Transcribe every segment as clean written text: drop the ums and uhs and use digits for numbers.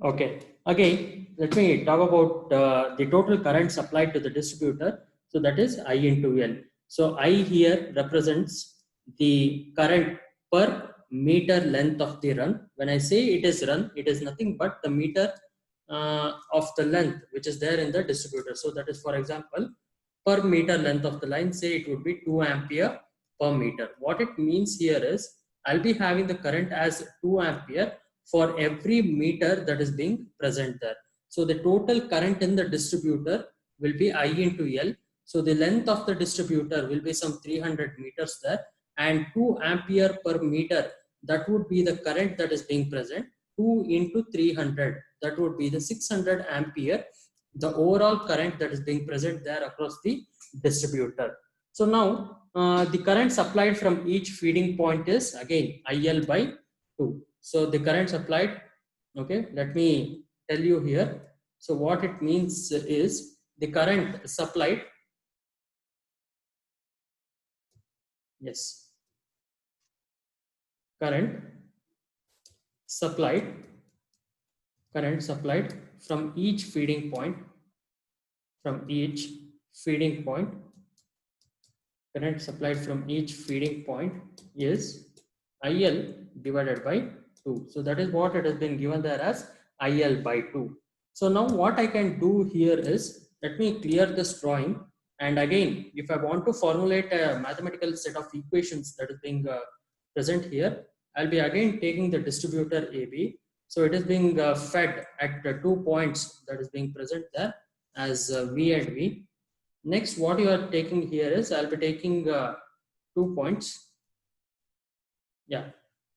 Okay. Again, let me talk about the total current supplied to the distributor. So that is I into L. So I here represents the current per meter length of the run. When I say it is run, it is nothing but the meter of the length which is there in the distributor. So that is, for example, per meter length of the line, say it would be 2 ampere per meter. What it means here is I'll be having the current as 2 ampere for every meter that is being present there. So the total current in the distributor will be I into L. So the length of the distributor will be some 300 meters there, and 2 ampere per meter, that would be the current that is being present. 2 into 300, that would be the 600 ampere, the overall current that is being present there across the distributor. So now the current supplied from each feeding point is again IL by 2. So the current supplied, okay, let me tell you here. So what it means is the current supplied, yes, current supplied, current supplied from each feeding point, from each feeding point, current supplied from each feeding point is IL divided by 2. So that is what it has been given there as IL by 2. So now what I can do here is, let me clear this drawing, and again if I want to formulate a mathematical set of equations that is being present here, I'll be again taking the distributor AB. So it is being fed at 2 points that is being present there as V and V. Next, what you are taking here is, I'll be taking 2 points. Yeah.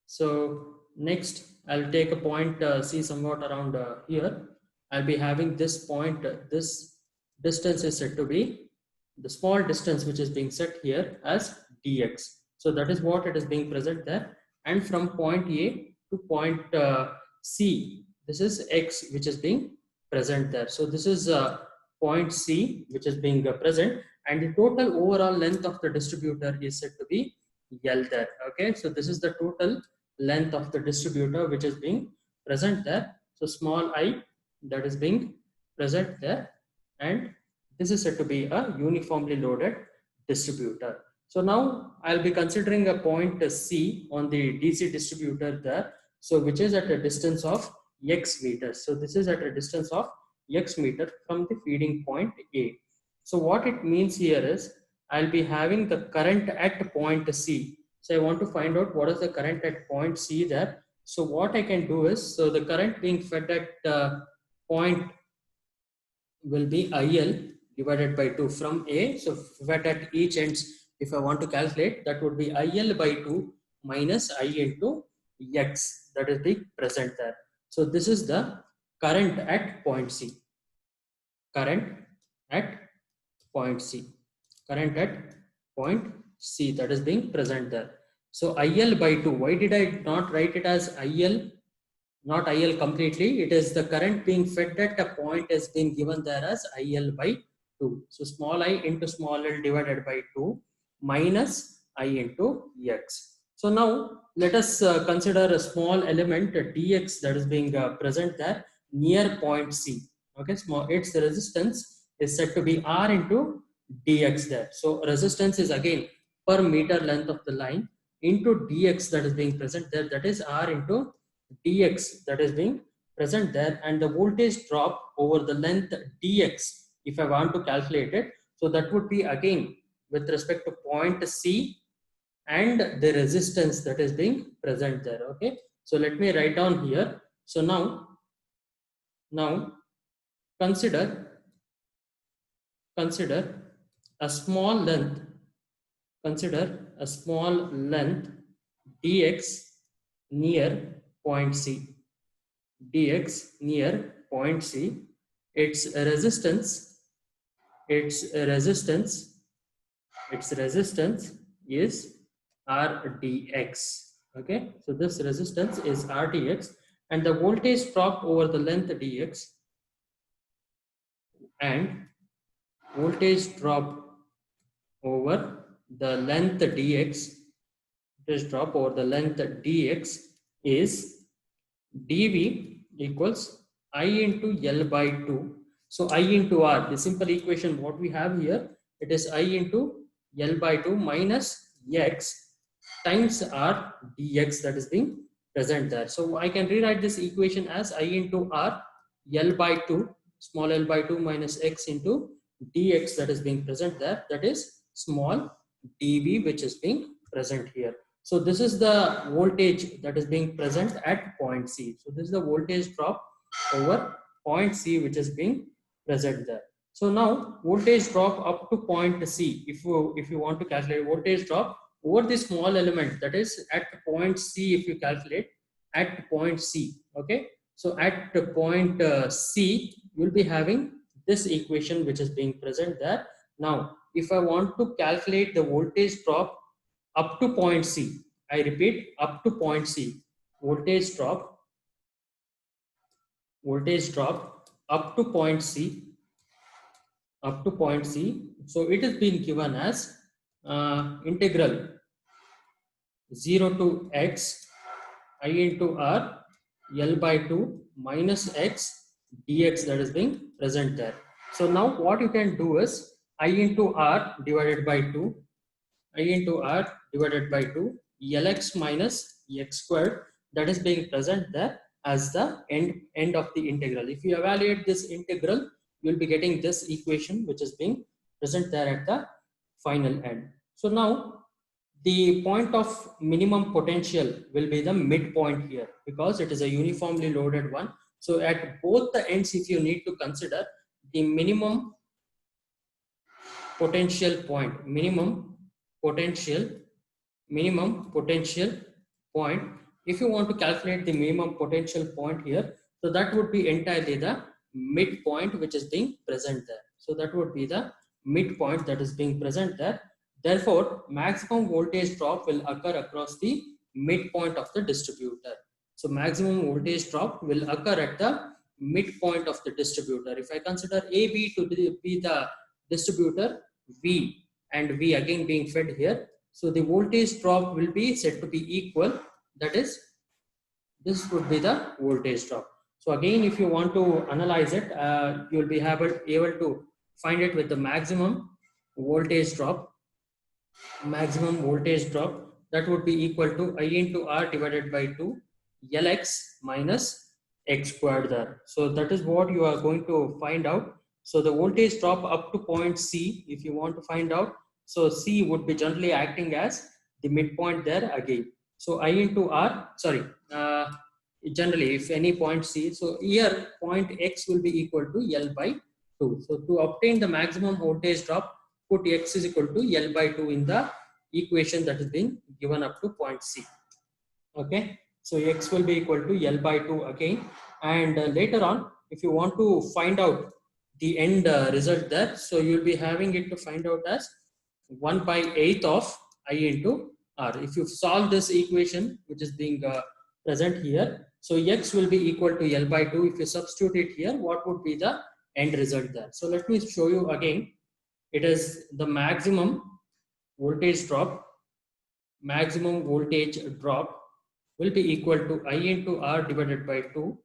So next, I'll take a point C somewhat around here. I'll be having this point, this distance is said to be the small distance which is being set here as dx. So that is what it is being present there. And from point A to point C, this is x which is being present there. So this is point C which is being present, and the total overall length of the distributor is said to be L there. Okay, so this is the total length of the distributor which is being present there. So small I that is being present there, and this is said to be a uniformly loaded distributor. So now I'll be considering a point C on the DC distributor there, so which is at a distance of x meters. So this is at a distance of x meter from the feeding point A. So what it means here is, I'll be having the current at point C. So I want to find out what is the current at point C there. So what I can do is, so the current being fed at point will be IL divided by 2 from A. So fed at each ends, if I want to calculate, that would be IL by 2 minus I into X that is being present there. So this is the current at point C. Current at point C. Current at point C that is being present there. So IL by 2. Why did I not write it as IL? Not IL completely. It is the current being fed at a point is being given there as IL by 2. So small I into small l divided by 2 minus I into X. So now let us consider a small element dx that is being present there near point C. Okay, small, its resistance is said to be R into dx there. So resistance is again per meter length of the line into dx that is being present there, that is R into dx that is being present there, and the voltage drop over the length dx, if I want to calculate it, so that would be again with respect to point C and the resistance that is being present there. Okay, so let me write down here. So now consider a small length, consider a small length dx near point C, dx near point C. Its resistance is rdx. Okay, so this resistance is rdx, and the voltage drop over the length dx, and voltage drop over the length dx, voltage drop over the length dx is dv equals I into L by 2. So I into R, the simple equation what we have here, it is I into L by 2 minus X times R dx that is being present there. So I can rewrite this equation as I into R L by 2, small L by 2 minus X into dx that is being present there, that is small dV which is being present here. So this is the voltage that is being present at point C. So this is the voltage drop over point C which is being present there. So now voltage drop up to point C, if you want to calculate voltage drop over the small element, that is at point C, if you calculate at point C, okay. So at the point C, you will be having this equation which is being present there. Now, if I want to calculate the voltage drop up to point C, I repeat, up to point C, voltage drop up to point C, So it has been given as integral 0 to x I into R L by 2 minus x dx that is being present there. So now what you can do is I into R divided by 2, I into R divided by 2 Lx minus x squared that is being present there as the end of the integral. If you evaluate this integral, you will be getting this equation which is being present there at the final end. So now the point of minimum potential will be the midpoint here because it is a uniformly loaded one. So at both the ends, if you need to consider the minimum potential point, minimum potential point, if you want to calculate the minimum potential point here, so that would be entirely the midpoint which is being present there. So that would be the midpoint that is being present there. Therefore, maximum voltage drop will occur across the midpoint of the distributor. So maximum voltage drop will occur at the midpoint of the distributor. If I consider AB to be the distributor, V and V again being fed here, so the voltage drop will be said to be equal, that is, this would be the voltage drop. So again, if you want to analyze it, you will be able to find it with the maximum voltage drop, that would be equal to I into R divided by 2 Lx minus x squared there. So that is what you are going to find out. So the voltage drop up to point C, if you want to find out, so C would be generally acting as the midpoint there again. So I into R, sorry, generally if any point C, so here point X will be equal to L by 2. So to obtain the maximum voltage drop, put X is equal to L by 2 in the equation that is being given up to point C. Okay, so X will be equal to L by 2 again, and later on, if you want to find out the end result there, so you will be having it to find out as 1 by 8th of I into R. If you solve this equation which is being present here, so X will be equal to L by 2. If you substitute it here, what would be the end result there? So let me show you again. It is the maximum voltage drop will be equal to I into R divided by 2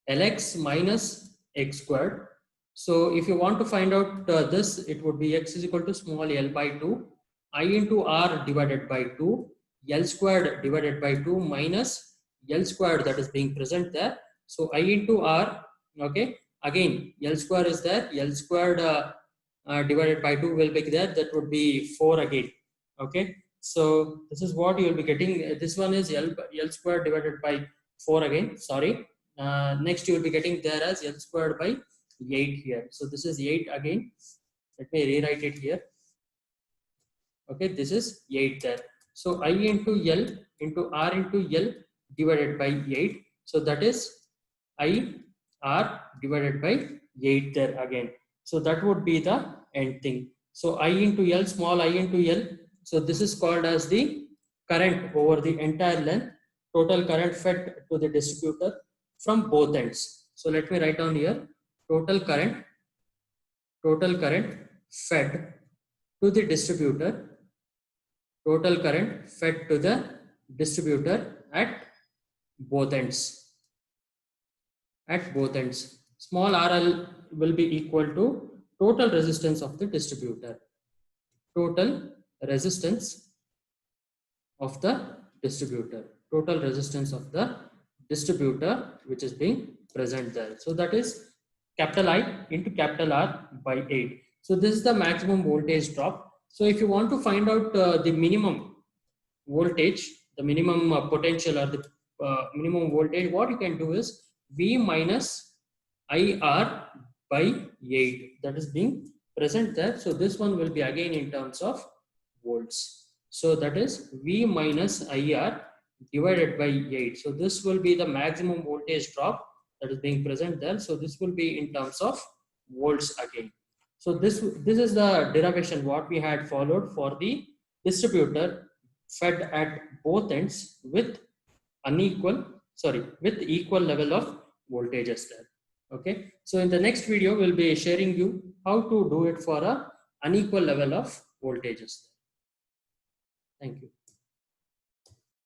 Lx minus x squared. So if you want to find out this, it would be x is equal to small l by 2 I into R divided by 2 L squared divided by 2 minus L squared that is being present there. So I into R, okay, again L square is there, L squared divided by 2 will be there, that would be 4 again, okay. So this is what you will be getting. This one is L squared divided by 4 again, sorry. Next you will be getting there as L squared by 8 here. So this is 8 again. Let me rewrite it here. Okay, this is 8 there. So I into L into R into L divided by 8. So that is I R divided by 8 there again. So that would be the end thing. So I into L, small I into L. So this is called as the current over the entire length, total current fed to the distributor from both ends. So let me write down here, total current fed to the distributor, at both ends. at both ends. Small RL will be equal to total resistance of the distributor. Total resistance of the distributor. Total resistance of the distributor which is being present there. So that is capital I into capital R by 8. So this is the maximum voltage drop. So if you want to find out the minimum voltage, the minimum potential or the minimum voltage, what you can do is V minus IR by 8, that is being present there. So this one will be again in terms of volts. So that is V minus IR divided by 8. So this will be the maximum voltage drop that is being present there. So this will be in terms of volts again. So this is the derivation what we had followed for the distributor fed at both ends with equal level of voltages there. Okay, so in the next video we'll be sharing you how to do it for a unequal level of voltages. Thank you.